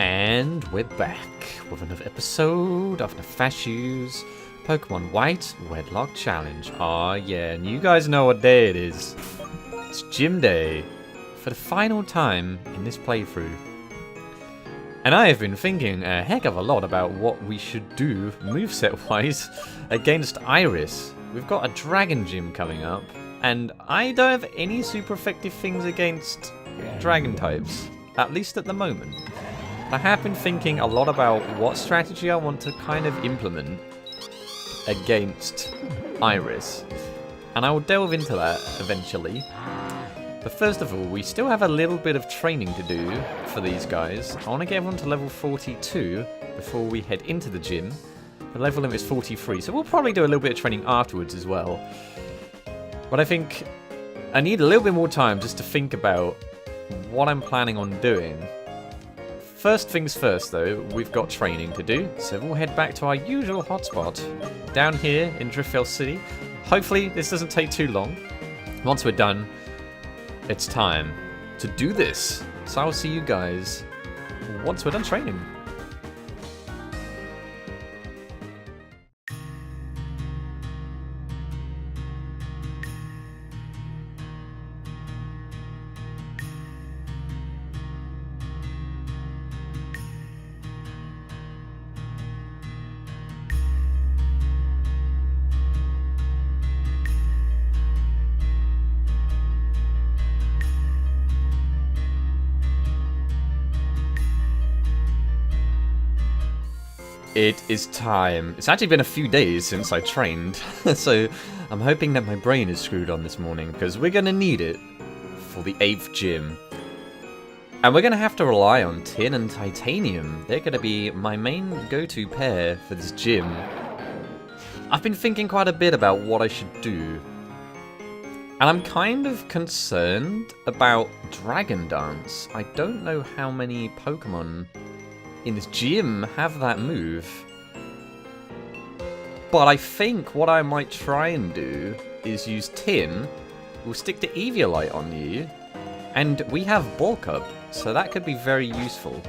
And we're back with another episode of Nefashuu's Pokemon White Wedlocke Challenge. Aw yeah, and you guys know what day it is. It's gym day for the final time in this playthrough. And I have been thinking a heck of a lot about what we should do moveset-wise against Iris. We've got a Dragon Gym coming up, and I don't have any super effective things against Dragon types, at least at the moment. I have been thinking a lot about what strategy I want to kind of implement against Iris, and I will delve into that eventually. But first of all, we still have a little bit of training to do for these guys. I want to get everyone to level 42 before we head into the gym. The level limit is 43, so we'll probably do a little bit of training afterwards as well. But I think I need a little bit more time just to think about what I'm planning on doing. First things first though, we've got training to do, so we'll head back to our usual hotspot down here in Driftveil City. Hopefully this doesn't take too long. Once we're done, it's time to do this. So I'll see you guys once we're done training. It is time. It's actually been a few days since I trained, so I'm hoping that my brain is screwed on this morning, because we're going to need it for the 8th gym. And we're going to have to rely on Tin and Titanium. They're going to be my main go-to pair for this gym. I've been thinking quite a bit about what I should do. And I'm kind of concerned about Dragon Dance. I don't know how many Pokemon in this gym have that move. But I think what I might try and do is use Tin. We'll stick the Eviolite on you. And we have Bulk Up, so that could be very useful.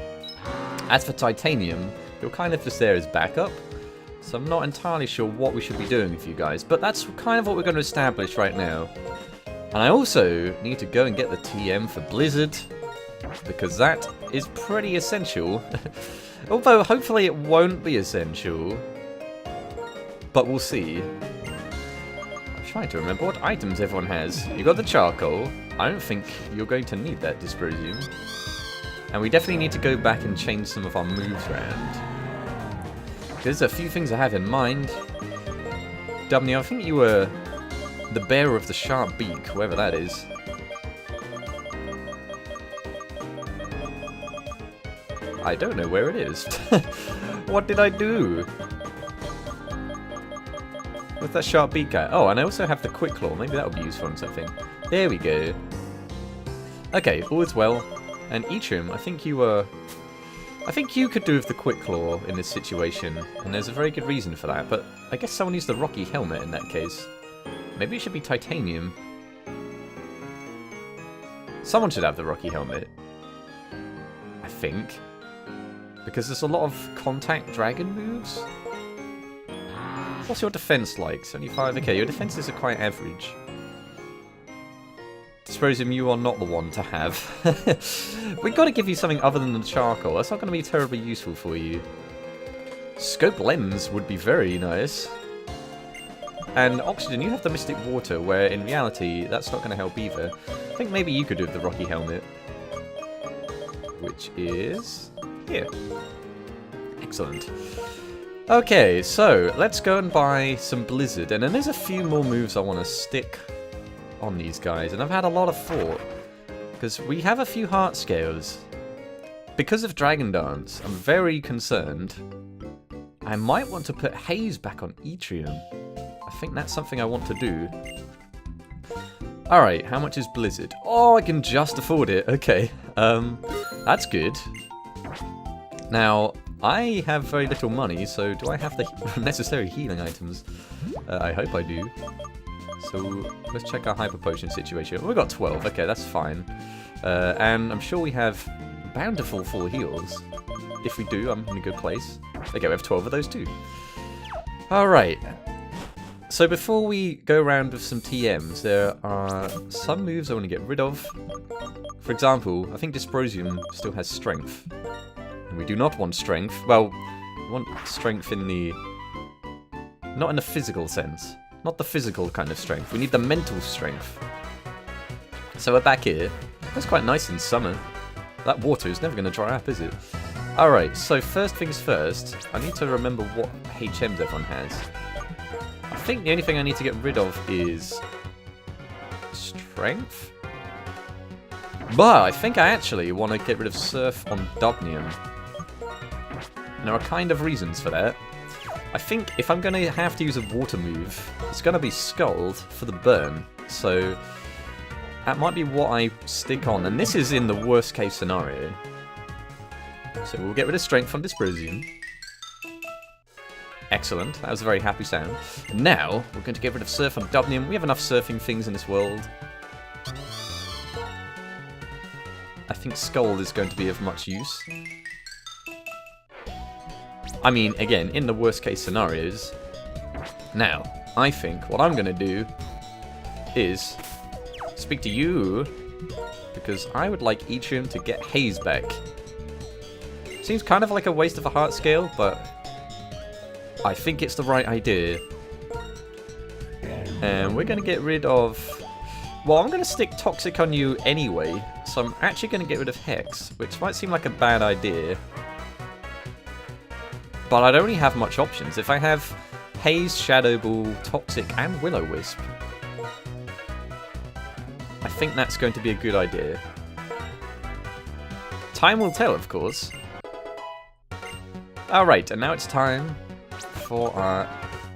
As for Titanium, you're kind of just there as backup. So I'm not entirely sure what we should be doing with you guys. But that's kind of what we're going to establish right now. And I also need to go and get the TM for Blizzard, because that is pretty essential. Although hopefully it won't be essential, but we'll see. I'm trying to remember what items everyone has. You got the charcoal. I don't think you're going to need that, Dysprosium. And we definitely need to go back and change some of our moves around. There's a few things I have in mind. W, I think you were the bearer of the sharp beak, whoever that is. I don't know where it is. What did I do with that sharp beak at? Oh, and I also have the Quick Claw. Maybe that would be useful on something. There we go. Okay, all is well. And Etrium, I think you could do with the Quick Claw in this situation, and there's a very good reason for that. But I guess someone needs the Rocky Helmet in that case. Maybe it should be Titanium. Someone should have the Rocky Helmet, I think. Because there's a lot of contact dragon moves. What's your defense like? 75? Okay, your defenses are quite average. Dysprosium, you are not the one to have. We've got to give you something other than the charcoal. That's not going to be terribly useful for you. Scope Lens would be very nice. And Oxygen, you have the Mystic Water, where in reality, that's not going to help either. I think maybe you could do with the Rocky Helmet. Which is here. Excellent. Okay, so let's go and buy some Blizzard. And then there's a few more moves I want to stick on these guys. And I've had a lot of thought, because we have a few heart scales. Because of Dragon Dance, I'm very concerned. I might want to put Haze back on Etrium. I think that's something I want to do. Alright, how much is Blizzard? Oh, I can just afford it. Okay, that's good. Now, I have very little money, so do I have the necessary healing items? I hope I do. So, let's check our Hyper Potion situation. We've got 12, okay, that's fine. And I'm sure we have bountiful full heals. if we do, I'm in a good place. Okay, we have 12 of those too. Alright. So before we go around with some TMs, there are some moves I want to get rid of. For example, I think Dysprosium still has strength. And we do not want strength. Well, we want strength in the... not in the physical sense. Not the physical kind of strength. We need the mental strength. So we're back here. That's quite nice in summer. That water is never going to dry up, is it? Alright, so first things first, I need to remember what HMs everyone has. I think the only thing I need to get rid of is... strength? But I think I actually want to get rid of Surf on Dubnium. And there are kind of reasons for that. I think if I'm going to have to use a water move, it's going to be Scald for the burn. So that might be what I stick on. And this is in the worst case scenario. So we'll get rid of Strength on Dysprosium. Excellent, that was a very happy sound. Now, we're going to get rid of Surf on Dubnium. We have enough surfing things in this world. I think Scald is going to be of much use. I mean, again, in the worst case scenarios. Now, I think what I'm going to do is speak to you, because I would like Etrium to get Haze back. Seems kind of like a waste of a heart scale, but I think it's the right idea. And we're going to get rid of... well, I'm going to stick Toxic on you anyway, so I'm actually going to get rid of Hex, which might seem like a bad idea. But I don't really have much options. If I have Haze, Shadow Ball, Toxic, and Will-O-Wisp, I think that's going to be a good idea. Time will tell, of course. Alright, and now it's time for our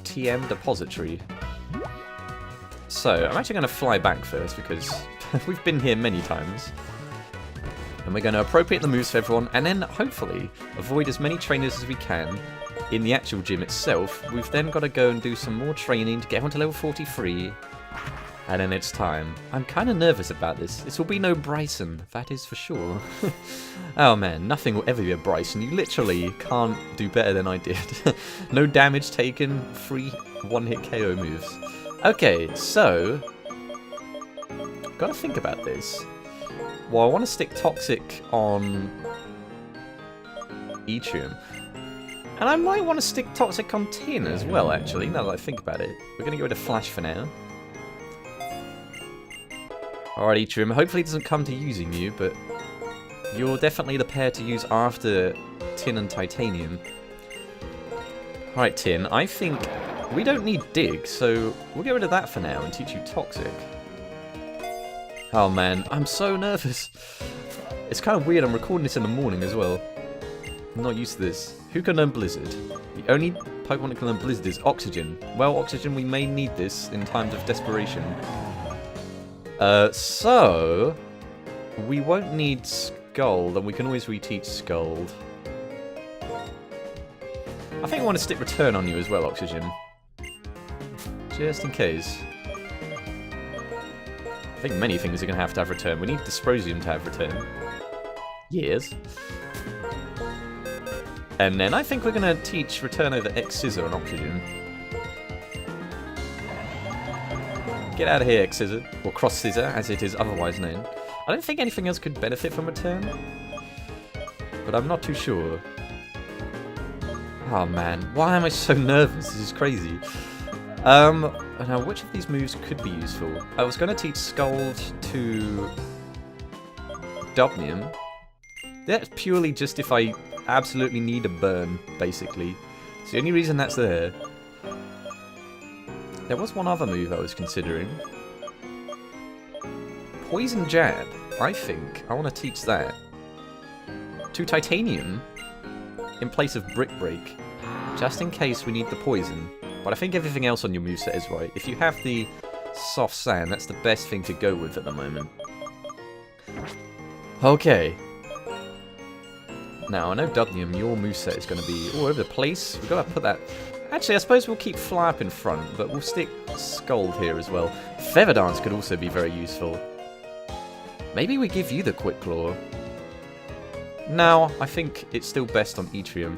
TM depository. So, I'm actually going to fly back first because we've been here many times. And we're going to appropriate the moves for everyone, and then hopefully avoid as many trainers as we can in the actual gym itself. We've then got to go and do some more training to get everyone to level 43. And then it's time. I'm kind of nervous about this. This will be no Bryson, that is for sure. Oh man, nothing will ever be a Bryson. You literally can't do better than I did. No damage taken, free one-hit KO moves. Okay, so... gotta think about this. Well, I want to stick Toxic on Etrium. And I might want to stick Toxic on Tin as well, actually, now that I think about it. We're going to get rid of Flash for now. Alright, Etrium, hopefully it doesn't come to using you, but you're definitely the pair to use after Tin and Titanium. Alright, Tin, I think we don't need Dig, so we'll get rid of that for now and teach you Toxic. Oh man, I'm so nervous. It's kind of weird, I'm recording this in the morning as well. I'm not used to this. Who can learn Blizzard? The only Pokemon that can learn Blizzard is Oxygen. Well, Oxygen, we may need this in times of desperation. So... we won't need Scald, and we can always reteach Scald. I think I want to stick Return on you as well, Oxygen. Just in case. I think many things are going to have Return. We need Dysprosium to have Return. Yes. And then I think we're going to teach Return over X-Scissor on Oxygen. Get out of here, X-Scissor. Or Cross-Scissor, as it is otherwise known. I don't think anything else could benefit from Return. But I'm not too sure. Oh man, why am I so nervous? This is crazy. Now, which of these moves could be useful? I was going to teach Scald to Dubnium. That's purely just if I absolutely need a burn, basically. It's the only reason that's there. There was one other move I was considering. Poison Jab. I think I want to teach that to Titanium in place of Brick Break, just in case we need the poison. But I think everything else on your moveset is right. If you have the Soft Sand, that's the best thing to go with at the moment. Okay. Now, I know Dubnium, your moveset is going to be all over the place. We've got to put that... Actually, I suppose we'll keep Fly Up in front, but we'll stick Scald here as well. Feather Dance could also be very useful. Maybe we give you the Quick Claw. No, I think it's still best on Yttrium.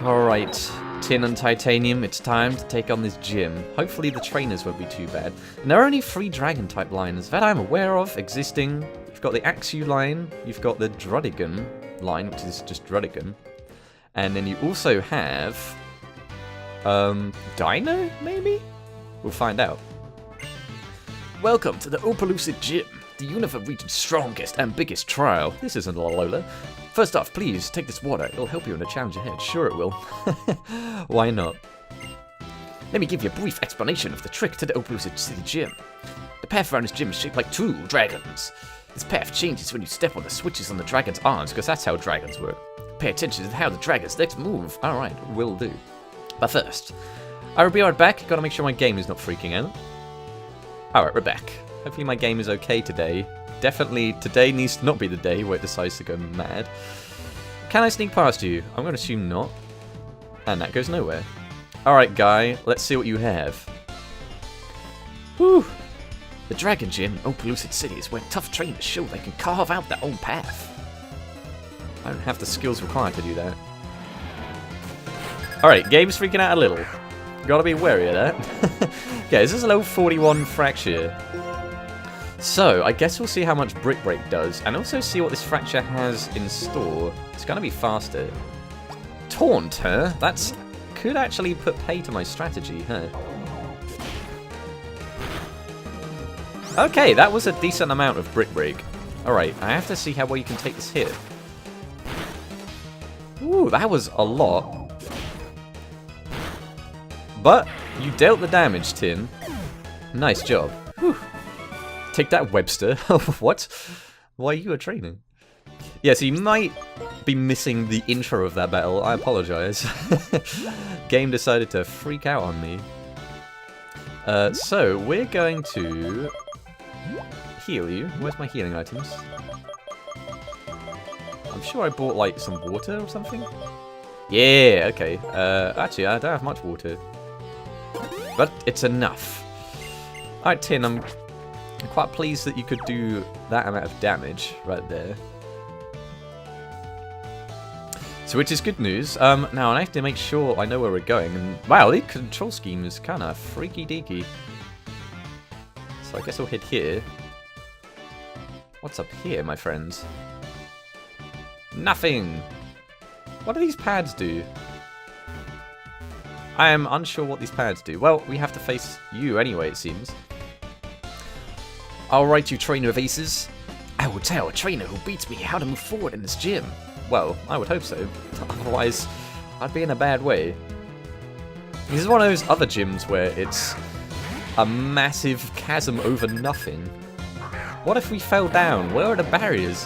Alright, Tin and Titanium, it's time to take on this gym. Hopefully the trainers won't be too bad. And there are only 3 Dragon-type lines that I'm aware of existing. You've got the Axew line, you've got the Druddigan line, which is just Druddigan. And then you also have... Dino, maybe? We'll find out. Welcome to the Opelucid Gym, the Universe region's strongest and biggest trial. This isn't a Lola. First off, please take this water. It'll help you in the challenge ahead. Sure it will. Why not? Let me give you a brief explanation of the trick to the Opelucid City Gym. The path around this gym is shaped like 2 dragons. This path changes when you step on the switches on the dragon's arms, because that's how dragons work. Pay attention to how the dragon's legs move. Alright, will do. But first, I will be right back. Gotta make sure my game is not freaking out. Alright, we're back. Hopefully my game is okay today. Definitely, today needs to not be the day where it decides to go mad. Can I sneak past you? I'm going to assume not. And that goes nowhere. Alright, guy. Let's see what you have. Whew. The Dragon Gym in Opelucid City is where tough trainers show they can carve out their own path. I don't have the skills required to do that. Alright, game's freaking out a little. Gotta be wary of that. Okay, this is a level 41 Fracture. So, I guess we'll see how much Brick Break does, and also see what this Fracture has in store. It's gonna be faster. Taunt, huh? That's... could actually put pay to my strategy, huh? Okay, that was a decent amount of Brick Break. Alright, I have to see how well you can take this hit. Ooh, that was a lot. But, you dealt the damage, Tin. Nice job. Whew. Take that, Webster. What? Why are you a trainer? Yeah, so you might be missing the intro of that battle. I apologize. Game decided to freak out on me. So, we're going to heal you. Where's my healing items? I'm sure I bought, like, some water or something. Yeah, okay. Actually, I don't have much water. But it's enough. Alright, Tin, I'm quite pleased that you could do that amount of damage right there. So, which is good news. Now, I have to make sure I know where we're going. And wow, the control scheme is kind of freaky-deaky. So, I guess we'll head here. What's up here, my friends? Nothing! What do these pads do? I am unsure what these pads do. Well, we have to face you anyway, it seems. Alright, you trainer of aces. I will tell a trainer who beats me how to move forward in this gym. Well, I would hope so. Otherwise, I'd be in a bad way. This is one of those other gyms where it's a massive chasm over nothing. What if we fell down? Where are the barriers?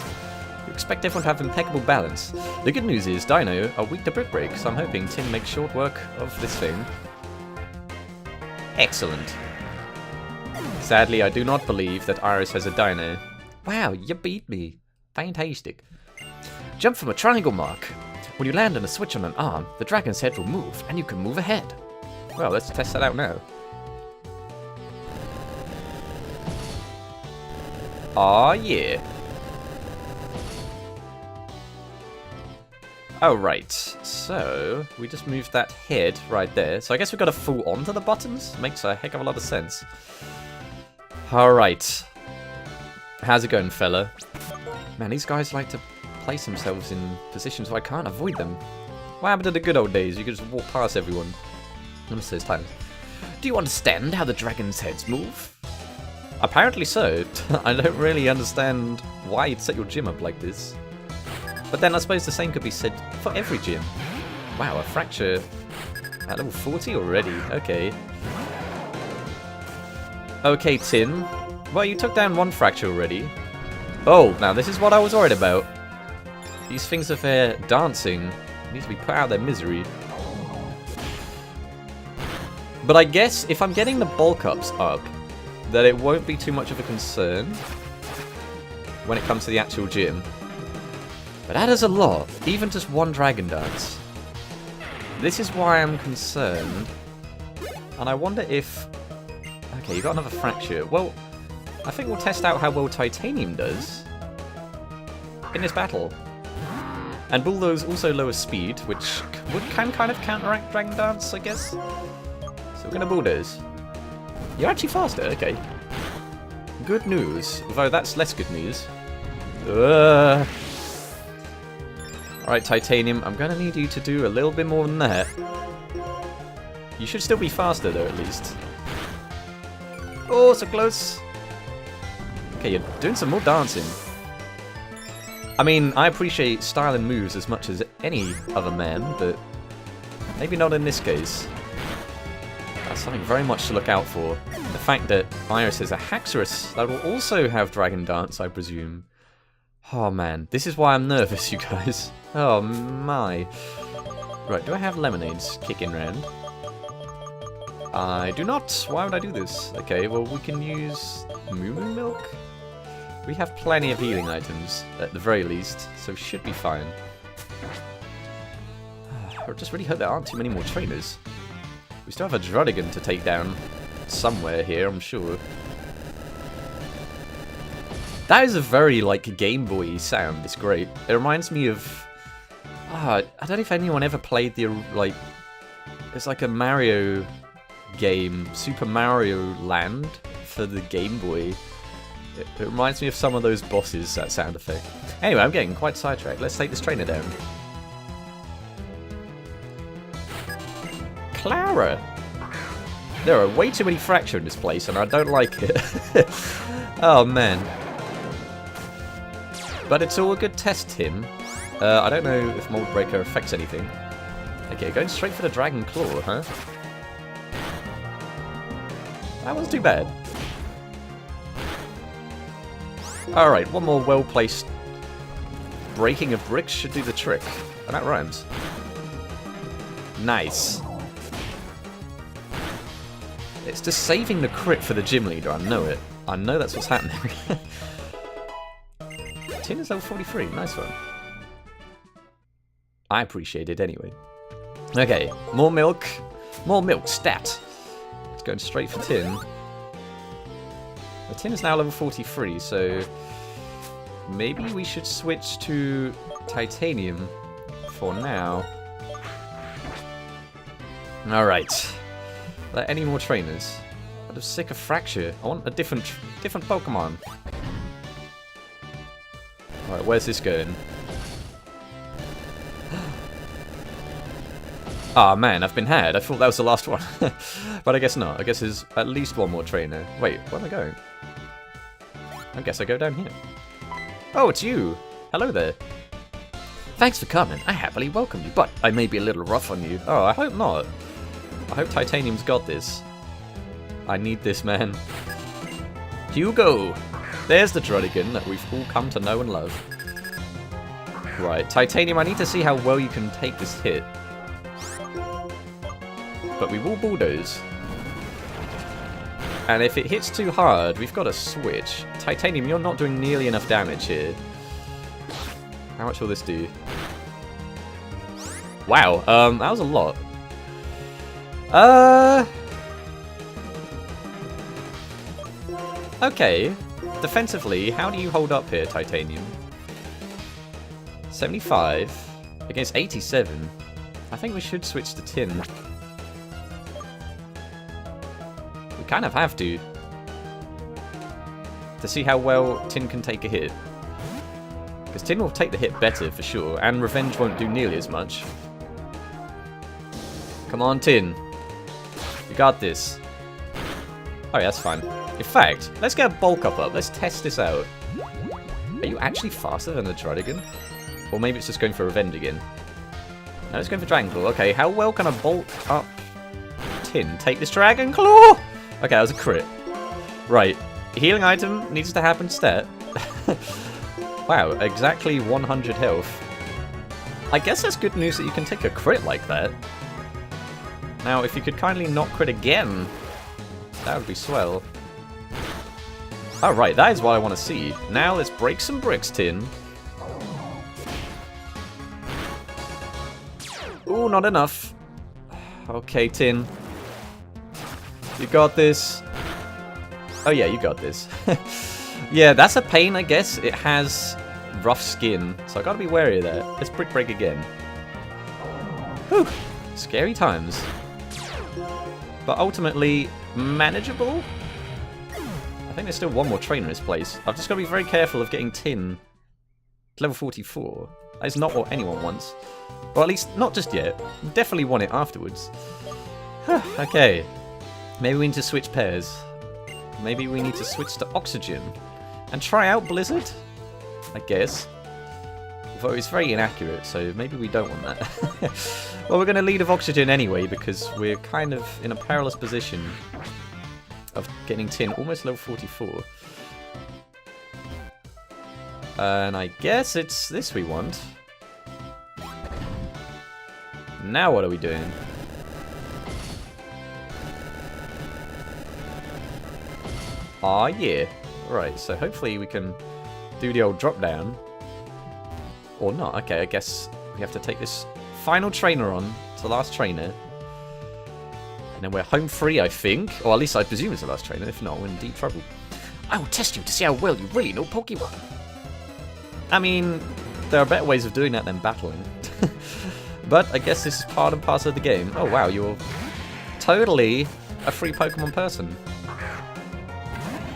You expect everyone to have impeccable balance. The good news is Dino are weak to Brick Break, so I'm hoping Tin makes short work of this thing. Excellent. Sadly, I do not believe that Iris has a Dino. Wow, you beat me. Fantastic. Jump from a triangle mark. When you land on a switch on an arm, the dragon's head will move, and you can move ahead. Well, let's test that out now. Aw, yeah. Oh, right. So, we just moved that head right there. So I guess we've got to fall onto the buttons? Makes a heck of a lot of sense. Alright. How's it going, fella? Man, these guys like to place themselves in positions where I can't avoid them. What happened to the good old days? You could just walk past everyone. I miss those times. Do you understand how the dragon's heads move? Apparently so. I don't really understand why you'd set your gym up like this. But then I suppose the same could be said for every gym. Wow, a fracture at level 40 already. Okay. Okay, Tin. Well, you took down one fracture already. Oh, now this is what I was worried about. These things if they're dancing need to be put out of their misery. But I guess if I'm getting the bulk ups up, that it won't be too much of a concern when it comes to the actual gym. But that is a lot, even just one Dragon Dance. This is why I'm concerned. And I wonder if... Okay, you got another fracture. Well, I think we'll test out how well Titanium does. in this battle. And Bulldoze also lowers speed, which can kind of counteract Dragon Dance, I guess. So we're going to Bulldoze. You're actually faster, okay. Good news, although that's less good news. Alright, Titanium, I'm going to need you to do a little bit more than that. You should still be faster, though, at least. Oh, so close. Okay, you're doing some more dancing. I mean, I appreciate style and moves as much as any other man, but maybe not in this case. That's something very much to look out for. The fact that Iris is a Haxorus that will also have Dragon Dance, I presume. Oh man, this is why I'm nervous, you guys. Oh my. Right, do I have lemonades kicking round? I do not. Why would I do this? Okay, well we can use Moo Moo Milk. We have plenty of healing items, at the very least, so should be fine. I just really hope there aren't too many more trainers. We still have a Druddigan to take down somewhere here, I'm sure. That is a very, like, Game Boy sound. It's great. It reminds me of... I don't know if anyone ever played the, like... It's like a Mario game, Super Mario Land, for the Game Boy. It reminds me of some of those bosses, that sound effect. Anyway, I'm getting quite sidetracked. Let's take this trainer down. Clara! There are way too many Fracture in this place, and I don't like it. Oh, man. But it's all a good test, Tim. I don't know if Mold Breaker affects anything. Okay, going straight for the Dragon Claw, huh? That wasn't too bad. Alright, one more well-placed breaking of bricks should do the trick. And that rhymes. Nice. It's just saving the crit for the gym leader, I know it. I know that's what's happening. Tin is level 43, nice one. I appreciate it anyway. Okay, more milk. More milk, stat. It's going straight for Tin. The Tin is now level 43, so maybe we should switch to Titanium for now. Alright. Are there any more trainers? I'm just sick of Fracture. I want a different Pokemon. Alright, where's this going? Ah, man, I've been had. I thought that was the last one. But I guess not. I guess there's at least one more trainer. Wait, where am I going? I guess I go down here. Oh, it's you! Hello there. Thanks for coming. I happily welcome you, but I may be a little rough on you. Oh, I hope not. I hope Titanium's got this. I need this, man. Hugo! There's the Druddigan that we've all come to know and love. Right, Titanium, I need to see how well you can take this hit. But we will Bulldoze. And if it hits too hard, we've got to switch. Titanium, you're not doing nearly enough damage here. How much will this do? Wow, that was a lot. Okay. Defensively, how do you hold up here, Titanium? 75 against 87. I think we should switch to Tin. We kind of have to see how well Tin can take a hit. Because Tin will take the hit better for sure, and Revenge won't do nearly as much. Come on, Tin. You got this. Oh yeah, that's fine. In fact, let's get a bulk up. Let's test this out. Are you actually faster than the Druddigan? Or maybe it's just going for Revenge again. No, it's going for Dragon Claw. Okay, how well can a bulk up Tin take this Dragon Claw? Okay, that was a crit. Right. Healing item needs to happen stat. Wow, exactly 100 health. I guess that's good news that you can take a crit like that. Now, if you could kindly not crit again, that would be swell. Oh, right, that is what I want to see. Now let's break some bricks, Tin. Ooh, not enough. Okay, Tin. You got this. Oh yeah, you got this. Yeah, that's a pain, I guess. It has rough skin, so I gotta be wary of that. Let's Brick Break again. Whew. Scary times. But ultimately, manageable? I think there's still one more trainer in this place. I've just got to be very careful of getting Tin to level 44. That is not what anyone wants. Or at least, not just yet. Definitely want it afterwards. Okay. Maybe we need to switch pairs. Maybe we need to switch to Oxygen. And try out Blizzard? I guess. Although it's very inaccurate, so maybe we don't want that. Well, we're going to lead with Oxygen anyway, because we're kind of in a perilous position of getting Tin almost level 44. And I guess it's this we want. Now what are we doing? Ah, yeah. Right, so hopefully we can do the old drop down. Or not. Okay, I guess we have to take this final trainer on. It's the last trainer. And then we're home free, I think. Or at least I presume it's the last trainer. If not, we're in deep trouble. I will test you to see how well you really know Pokemon. I mean, there are better ways of doing that than battling. But I guess this is part and parcel of the game. Oh wow, you're totally a free Pokemon person.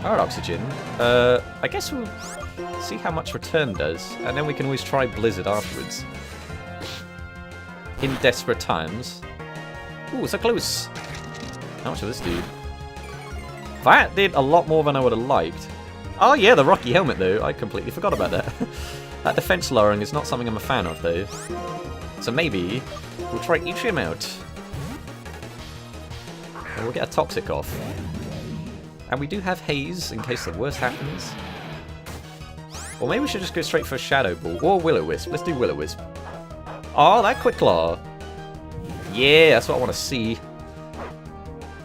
Alright, Oxygen. I guess we'll see how much Return does, and then we can always try Blizzard afterwards. In desperate times. Ooh, so close! How much of this dude? That did a lot more than I would have liked. Oh yeah, the Rocky Helmet though. I completely forgot about that. That defense lowering is not something I'm a fan of though. So maybe we'll try Etrium out. And we'll get a Toxic off. And we do have Haze in case the worst happens. Or maybe we should just go straight for a Shadow Ball. Or Will-O-Wisp. Let's do Will-O-Wisp. Oh, that Quick Claw. Yeah, that's what I want to see.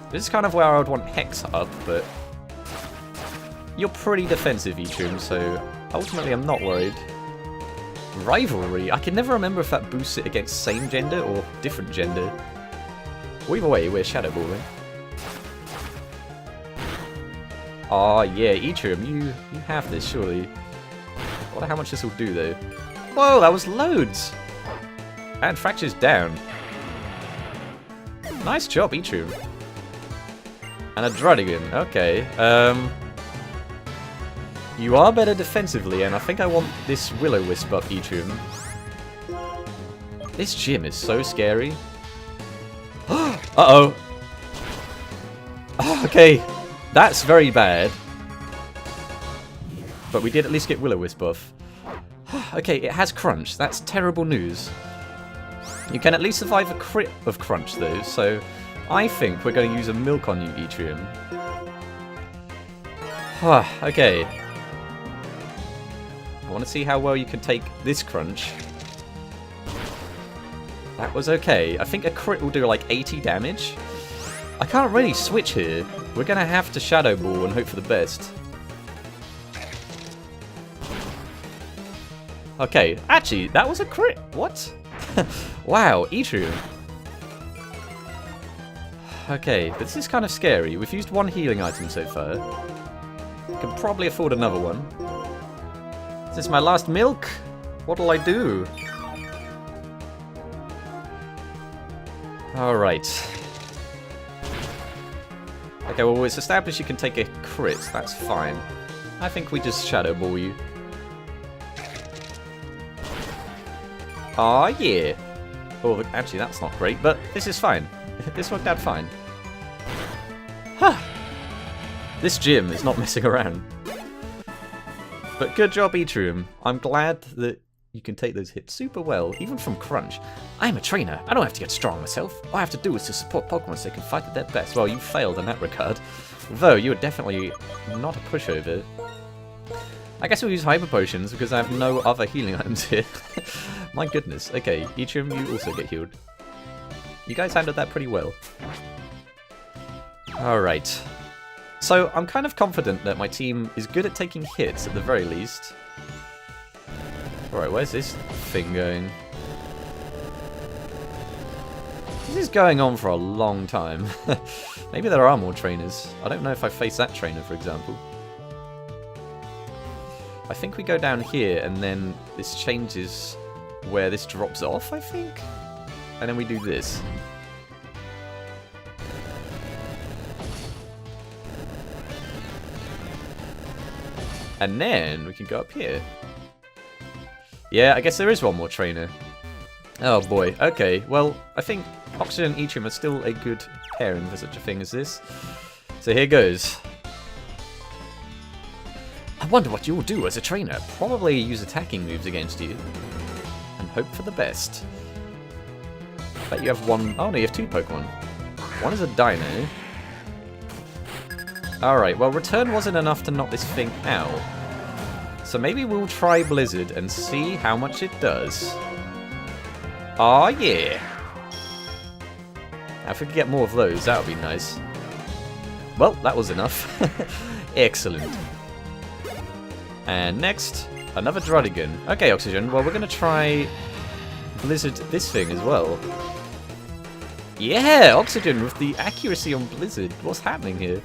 This is kind of where I would want Hex up, but you're pretty defensive, Etrium, so ultimately I'm not worried. Rivalry. I can never remember if that boosts it against same gender or different gender. Well, either way, we're Shadow Balling. Oh yeah, Etrium, you have this, surely. I wonder how much this will do, though. Whoa, that was loads! And Fracture's down. Nice job, Etrium. And a Druddigan, okay. You are better defensively, and I think I want this Will-O-Wisp up, Etrium. This gym is so scary. Uh-oh. Oh, okay. That's very bad. But we did at least get Will-O-Wisp buff. Okay, it has Crunch. That's terrible news. You can at least survive a crit of Crunch, though, so I think we're going to use a Milk on you, Etrium. Okay. I want to see how well you can take this Crunch. That was okay. I think a crit will do like 80 damage. I can't really switch here. We're going to have to Shadow Ball and hope for the best. Okay, actually, that was a crit. What? Wow, Etrium. Okay, but this is kind of scary. We've used one healing item so far. Can probably afford another one. This is my last milk. What'll I do? Alright. Okay, well, it's established you can take a crit. That's fine. I think we just Shadow Ball you. Aw, yeah. Oh, actually, that's not great, but this is fine. This worked out fine. Huh. This gym is not messing around. But good job, Etrium. I'm glad that you can take those hits super well, even from Crunch. I'm a trainer. I don't have to get strong myself. All I have to do is to support Pokemon so they can fight at their best. Well, you failed in that regard. Though, you were definitely not a pushover. I guess we'll use Hyper Potions because I have no other healing items here. My goodness. Okay, Etrium, you also get healed. You guys handled that pretty well. Alright. So, I'm kind of confident that my team is good at taking hits at the very least. Alright, where's this thing going? This is going on for a long time. Maybe there are more trainers. I don't know if I face that trainer, for example. I think we go down here, and then this changes where this drops off, I think? And then we do this. And then we can go up here. Yeah, I guess there is one more trainer. Oh boy, okay. Well, I think Oxygen and Etrium are still a good pairing for such a thing as this. So here goes. I wonder what you'll do as a trainer. Probably use attacking moves against you. And hope for the best. Bet you have one... Oh no, you have two Pokemon. One is a Dino. Alright, well Return wasn't enough to knock this thing out. So maybe we'll try Blizzard and see how much it does. Aw, yeah. Now if we could get more of those, that would be nice. Well, that was enough. Excellent. And next, another Druddigan. Okay, Oxygen, well we're going to try Blizzard this thing as well. Yeah, Oxygen with the accuracy on Blizzard. What's happening here?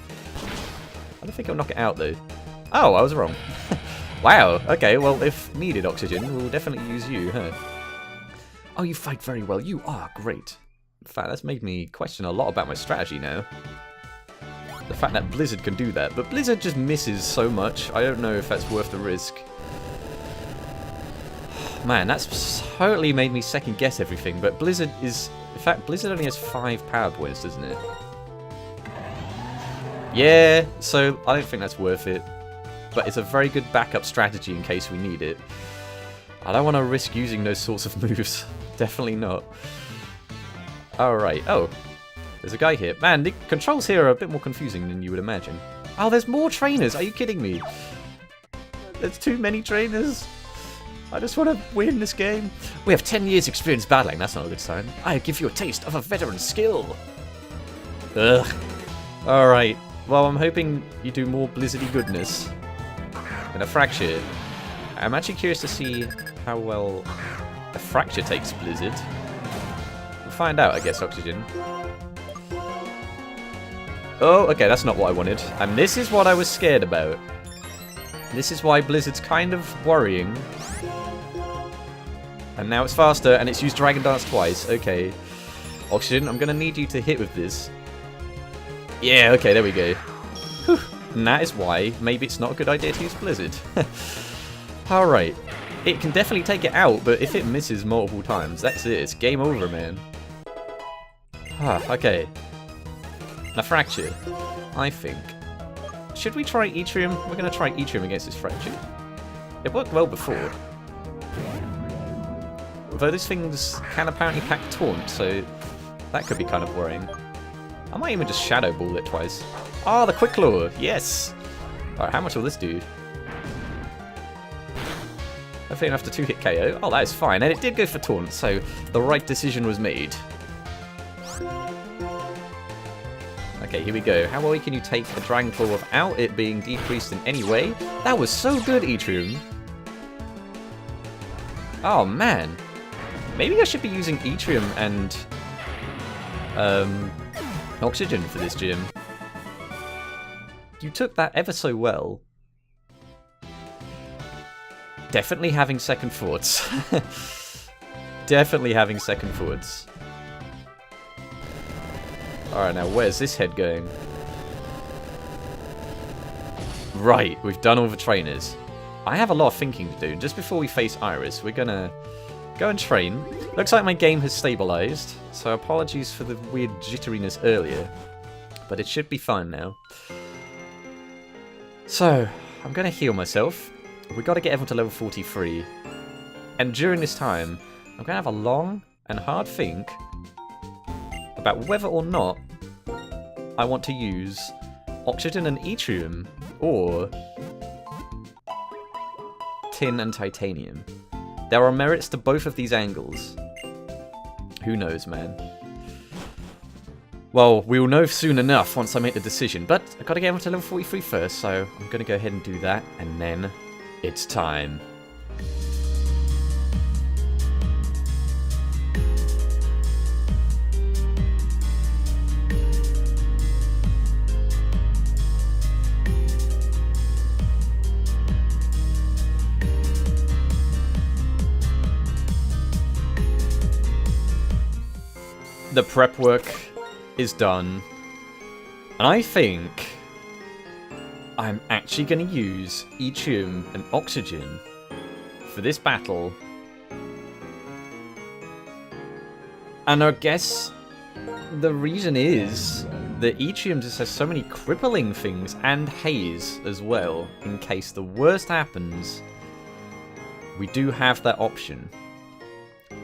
I don't think I'll knock it out though. Oh, I was wrong. Wow, okay, well if needed, Oxygen, we'll definitely use you, huh? Oh, you fight very well. You are great. In fact, that's made me question a lot about my strategy now. The fact that Blizzard can do that. But Blizzard just misses so much. I don't know if that's worth the risk. Man, that's totally made me second guess everything. But Blizzard is... In fact, Blizzard only has 5 power points, doesn't it? Yeah, so I don't think that's worth it. But it's a very good backup strategy in case we need it. I don't want to risk using those sorts of moves. Definitely not. Alright, oh. There's a guy here. Man, the controls here are a bit more confusing than you would imagine. Oh, there's more trainers! Are you kidding me? There's too many trainers. I just want to win this game. We have 10 years experience battling. That's not a good sign. I give you a taste of a veteran's skill. Ugh. Alright. Well, I'm hoping you do more Blizzardy goodness. And a Fracture. I'm actually curious to see how well a Fracture takes Blizzard. We'll find out, I guess, Oxygen. Oh, okay, that's not what I wanted. And this is what I was scared about. This is why Blizzard's kind of worrying. And now it's faster, and it's used Dragon Dance twice. Okay. Oxygen, I'm going to need you to hit with this. Yeah, okay, there we go. Whew. And that is why maybe it's not a good idea to use Blizzard. Alright. It can definitely take it out, but if it misses multiple times, that's it. It's game over, man. Ah, okay. Now, Fracture, I think. Should we try Etrium? We're going to try Etrium against this Fracture. It worked well before. Although these things can apparently pack Taunt, so that could be kind of worrying. I might even just Shadow Ball it twice. Ah, the Quick Claw! Yes! Alright, how much will this do? Hopefully enough to 2-hit KO. Oh, that is fine. And it did go for Taunt, so the right decision was made. Okay, here we go. How well can you take a Dragon Claw without it being decreased in any way? That was so good, Etrium. Oh, man. Maybe I should be using Etrium and Oxygen for this gym. You took that ever so well. Definitely having second thoughts. Definitely having second thoughts. Alright, now where's this head going? Right, we've done all the trainers. I have a lot of thinking to do. Just before we face Iris, we're gonna go and train. Looks like my game has stabilized, so apologies for the weird jitteriness earlier. But it should be fine now. So, I'm gonna heal myself. We've got to get everyone to level 43. And during this time, I'm gonna have a long and hard think about whether or not I want to use Oxygen and Etrium, or Tin and Titanium. There are merits to both of these angles. Who knows, man? Well, we'll know soon enough once I make the decision, but I've got to get everyone to level 43 first, so I'm going to go ahead and do that, and then it's time. the prep work is done. And I think I'm actually going to use Yttrium and Oxygen for this battle. And I guess the reason is that Yttrium just has so many crippling things, and Haze as well, in case the worst happens. We do have that option.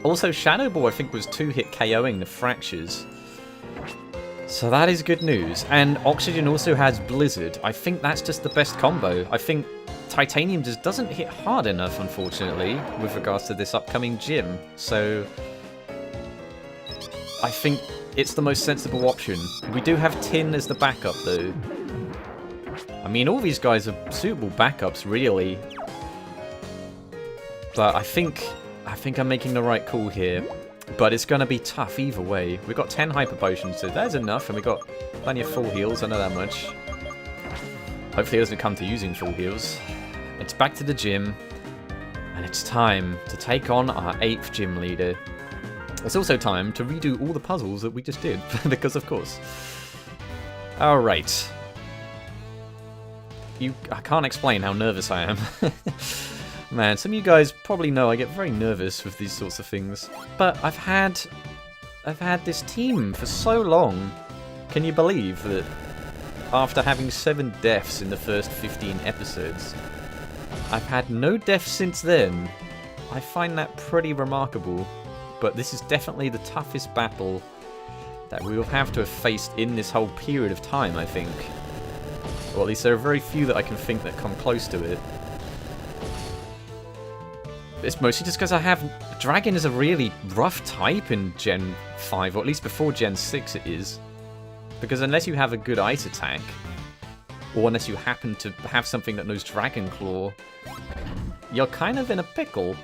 Also, Shadow Ball I think was 2-hit KOing the Fractures. So that is good news. And Oxygen also has Blizzard. I think that's just the best combo. I think Titanium just doesn't hit hard enough, unfortunately, with regards to this upcoming gym. So I think it's the most sensible option. We do have Tin as the backup, though. I mean, all these guys are suitable backups, really. But I think I'm making the right call here. But it's going to be tough either way. We've got 10 Hyper Potions, so there's enough. And we've got plenty of full heals, I know that much. Hopefully it doesn't come to using full heals. It's back to the gym. And it's time to take on our 8th gym leader. It's also time to redo all the puzzles that we just did, because of course. Alright. I can't explain how nervous I am. Man, some of you guys probably know I get very nervous with these sorts of things. But I've had this team for so long. Can you believe that after having 7 deaths in the first 15 episodes, I've had no deaths since then? I find that pretty remarkable. But this is definitely the toughest battle that we will have to have faced in this whole period of time, I think. Or at least there are very few that I can think that come close to it. It's mostly just because Dragon is a really rough type in Gen 5, or at least before Gen 6 it is. Because unless you have a good ice attack, or unless you happen to have something that knows Dragon Claw, you're kind of in a pickle.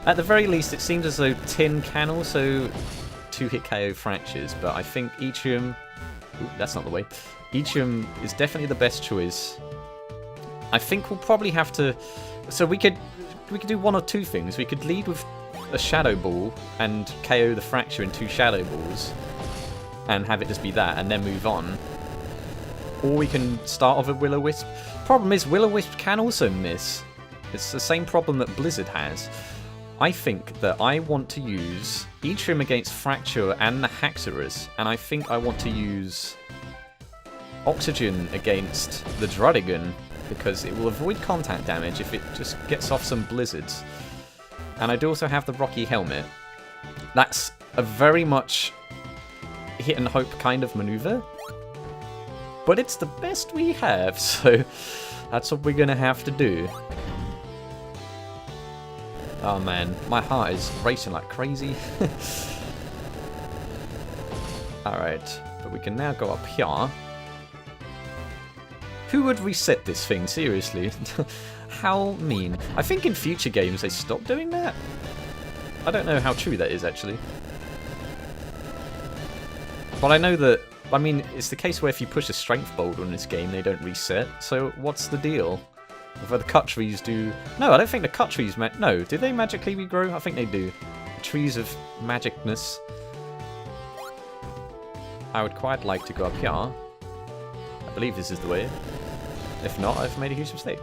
At the very least, it seems as though Tin can also 2-hit KO Fractures, but I think Yttrium... Ooh, that's not the way. Yttrium is definitely the best choice. I think we'll probably have to... So we could do one or two things. We could lead with a Shadow Ball and KO the Fracture in 2 Shadow Balls, and have it just be that, and then move on. Or we can start off with Will-O-Wisp. Problem is, Will-O-Wisp can also miss. It's the same problem that Blizzard has. I think that I want to use Yttrium against Fracture and the Haxorus, and I think I want to use Oxygen against the Drudigan, because it will avoid contact damage if it just gets off some blizzards. And I do also have the Rocky Helmet. That's a very much hit and hope kind of maneuver, but it's the best we have, so that's what we're going to have to do. Oh man, my heart is racing like crazy. Alright, but we can now go up here. Who would reset this thing, seriously? How mean. I think in future games they stop doing that. I don't know how true that is, actually. But I know that, I mean, it's the case where if you push a strength boulder in this game, they don't reset. So what's the deal? Whether the cut trees do... No, I don't think the cut trees... No, do they magically regrow? I think they do. Trees of magicness. I would quite like to go up here. I believe this is the way. If not, I've made a huge mistake.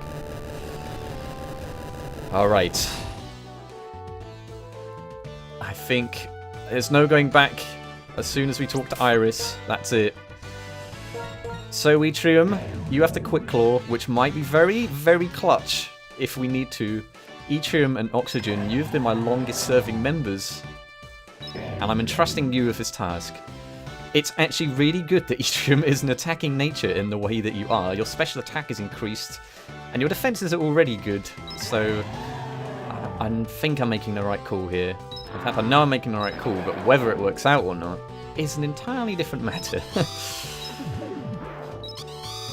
Alright. I think there's no going back. As soon as we talk to Iris, that's it. So Yttrium, you have the Quick Claw, which might be very, very clutch if we need to. Yttrium and Oxygen, you've been my longest serving members, and I'm entrusting you with this task. It's actually really good that Yttrium is an attacking nature in the way that you are. Your special attack is increased, and your defenses are already good, so I think I'm making the right call here. In fact, I know I'm making the right call, but whether it works out or not is an entirely different matter.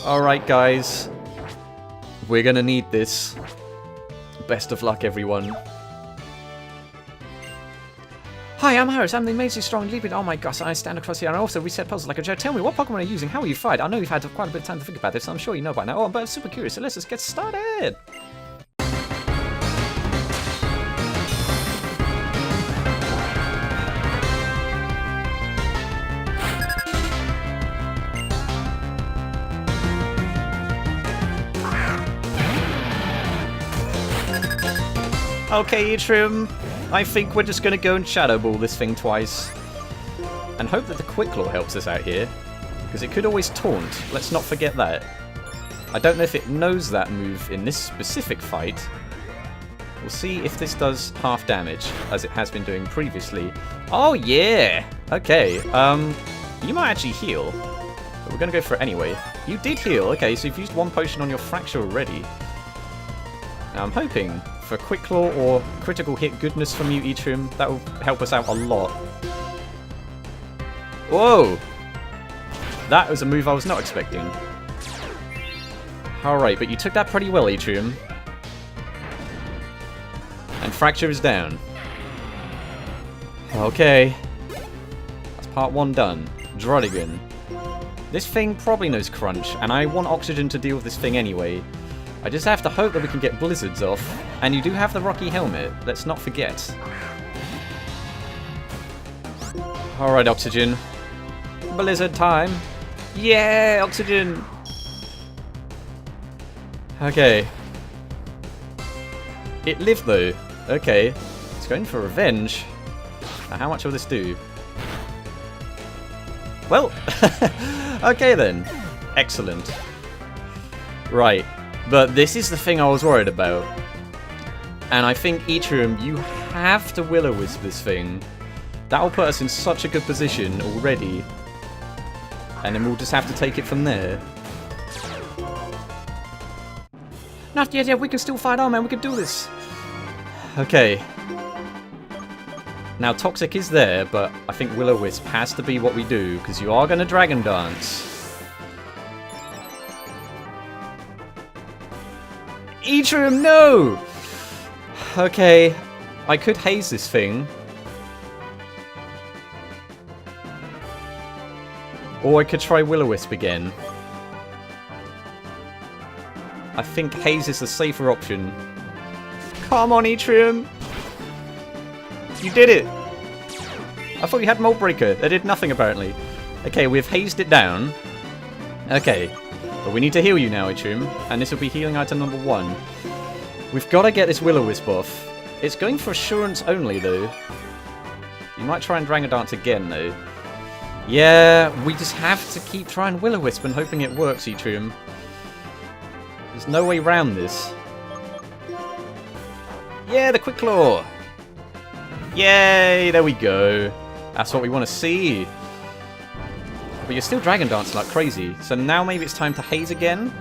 Alright guys, we're gonna need this. Best of luck everyone. Hi, I'm Harris, I'm the amazingly strong leaping. Oh my gosh, I stand across here and I also reset puzzles like a joke. Tell me, what Pokemon are you using? How are you fight? I know you've had quite a bit of time to think about this, so I'm sure you know by now. Oh, but I'm super curious, so let's just get started. Okay, Eatrim. I think we're just going to go and Shadow Ball this thing twice. And hope that the Quick Claw helps us out here. Because it could always taunt. Let's not forget that. I don't know if it knows that move in this specific fight. We'll see if this does half damage, as it has been doing previously. Oh, yeah! Okay, you might actually heal. But we're going to go for it anyway. You did heal. Okay, so you've used one potion on your Fracture already. Now, I'm hoping for Quick Claw or critical hit goodness from you, Eatrim. That will help us out a lot. Whoa! That was a move I was not expecting. Alright, but you took that pretty well, Eatrim. And Fracture is down. Okay. That's part 1 done. Drodigan. This thing probably knows Crunch, and I want Oxygen to deal with this thing anyway. I just have to hope that we can get Blizzards off. And you do have the Rocky Helmet, let's not forget. Alright, Oxygen. Blizzard time. Yeah, Oxygen! Okay. It lived though. Okay. It's going for revenge. Now how much will this do? Well, okay then. Excellent. Right. But this is the thing I was worried about. And I think, Eatrim, you have to Will-O-Wisp this thing. That will put us in such a good position already. And then we'll just have to take it from there. Not yet, we can still fight on, man. We can do this. Okay. Now, Toxic is there, but I think Will-O-Wisp has to be what we do, because you are going to Dragon Dance. Eatrim, no! Okay. I could haze this thing. Or I could try Will-O-Wisp again. I think haze is the safer option. Come on, Eatrim! You did it! I thought you had Mold Breaker. That did nothing, apparently. Okay, we've hazed it down. Okay. But we need to heal you now, Eatrim. And this will be healing item number 1. We've got to get this Will-O-Wisp off. It's going for Assurance only, though. You might try and Dragon Dance again, though. Yeah, we just have to keep trying Will-O-Wisp and hoping it works, Eatrim. There's no way around this. Yeah, the Quick Claw! Yay, there we go. That's what we want to see. But you're still Dragon Dancing like crazy, so now maybe it's time to haze again?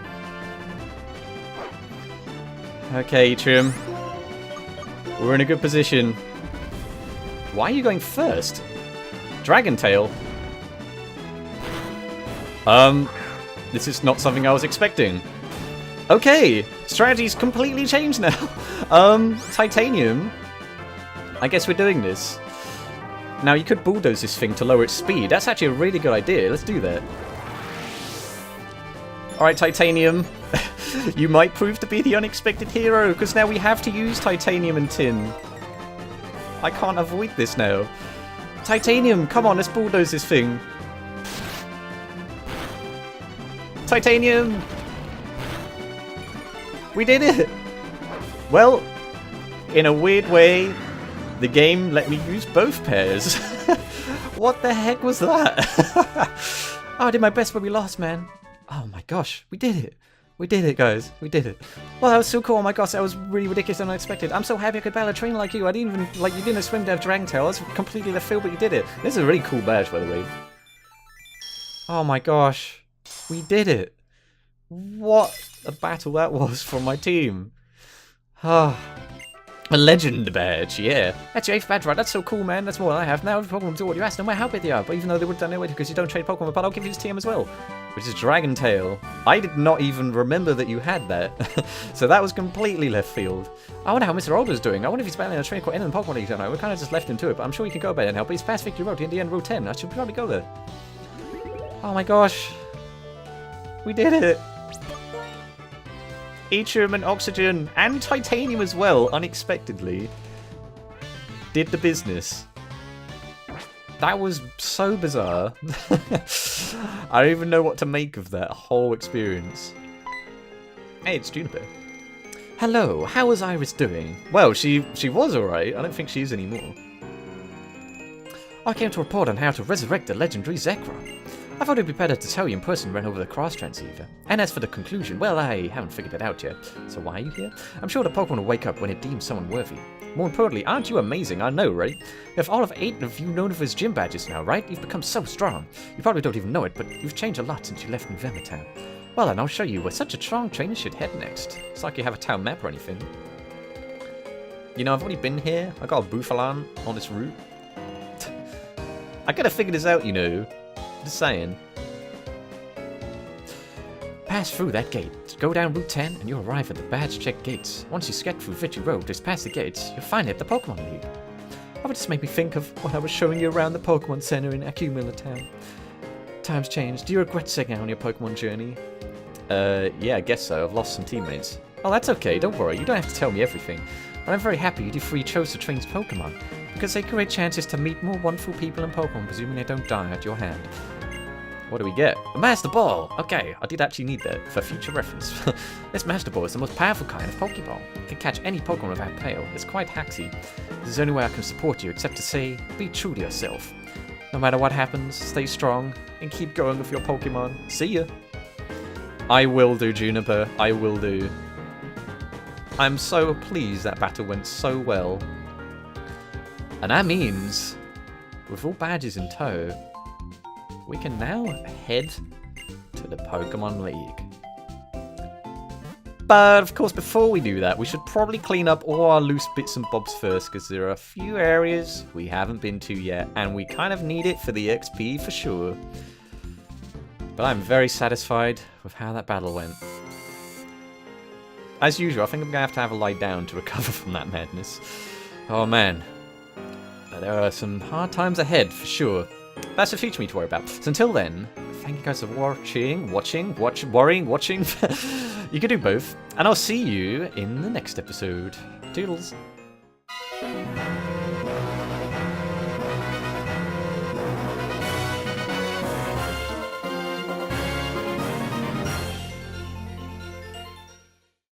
Okay, Eatrim. We're in a good position. Why are you going first? Dragon Tail? This is not something I was expecting. Okay, strategy's completely changed now. Titanium. I guess we're doing this. Now, you could bulldoze this thing to lower its speed. That's actually a really good idea. Let's do that. Alright, Titanium. You might prove to be the unexpected hero, because now we have to use Titanium and Tin. I can't avoid this now. Titanium, come on, let's bulldoze this thing. Titanium! We did it! Well, in a weird way, the game let me use both pairs. What the heck was that? Oh, I did my best but we lost, man. Oh my gosh, we did it. We did it, guys. We did it. Well, that was so cool. Oh my gosh, that was really ridiculous and unexpected. I'm so happy I could battle a trainer like you. I didn't even, like, you didn't swim to have Dragon Tail. That's completely left field, but you did it. This is a really cool badge, by the way. Oh my gosh. We did it. What a battle that was for my team. Ah. A legend badge, yeah. That's your 8th badge, right? That's so cool, man. That's more than I have. Now every Pokemon do what you ask, no matter how big they are. But even though they would have done anyway because you don't trade Pokemon, but I'll give you this TM as well. Which is Dragon Tail. I did not even remember that you had that. So that was completely left field. I wonder how Mr. Older's doing. I wonder if he's battling a trainer called N Pokemon League. I don't know. We kind of just left him to it, but I'm sure he can go about it now. But he's past Victory Road, in the end, Road 10. I should probably go there. Oh my gosh. We did it. Eatrim and Oxygen and Titanium as well, unexpectedly, did the business. That was so bizarre. I don't even know what to make of that whole experience. Hey, it's Juniper. Hello, how is Iris doing? Well, she was alright. I don't think she is anymore. I came to report on how to resurrect the legendary Zekrom. I thought it'd be better to tell you in person when over the cross transceiver. And as for the conclusion, well, I haven't figured it out yet. So why are you here? I'm sure the Pokemon will wake up when it deems someone worthy. More importantly, aren't you amazing? I know, right? You have all of 8 of you known of his gym badges now, right? You've become so strong. You probably don't even know it, but you've changed a lot since you left November Town. Well, and I'll show you where such a strong trainer should head next. It's like you have a town map or anything. You know, I've already been here. I got a Buffalan on this route. I gotta figure this out, you know. Just saying. Pass through that gate. Go down Route 10 and you'll arrive at the badge check gates. Once you get through Victory Road, just past the gates, you'll find it at the Pokemon League. That would just make me think of what I was showing you around the Pokemon Center in Akumila Town. Times changed. Do you regret setting out on your Pokemon journey? Yeah, I guess so. I've lost some teammates. Oh, that's okay. Don't worry. You don't have to tell me everything. But I'm very happy you three chose to train Pokemon, because they create chances to meet more wonderful people in Pokemon, presuming they don't die at your hand. What do we get? A Master Ball! Okay, I did actually need that for future reference. This Master Ball is the most powerful kind of Pokeball. It can catch any Pokemon without fail. It's quite haxy. This is the only way I can support you, except to say, be true to yourself. No matter what happens, stay strong, and keep going with your Pokemon. See ya! I will do, Juniper. I will do. I'm so pleased that battle went so well. And that means, with all badges in tow, we can now head to the Pokemon League. But, of course, before we do that, we should probably clean up all our loose bits and bobs first, because there are a few areas we haven't been to yet, and we kind of need it for the XP for sure. But I'm very satisfied with how that battle went. As usual, I think I'm going to have a lie down to recover from that madness. Oh man. But there are some hard times ahead, for sure. That's the future me to worry about. So until then, thank you guys for watching. You can do both. And I'll see you in the next episode. Toodles.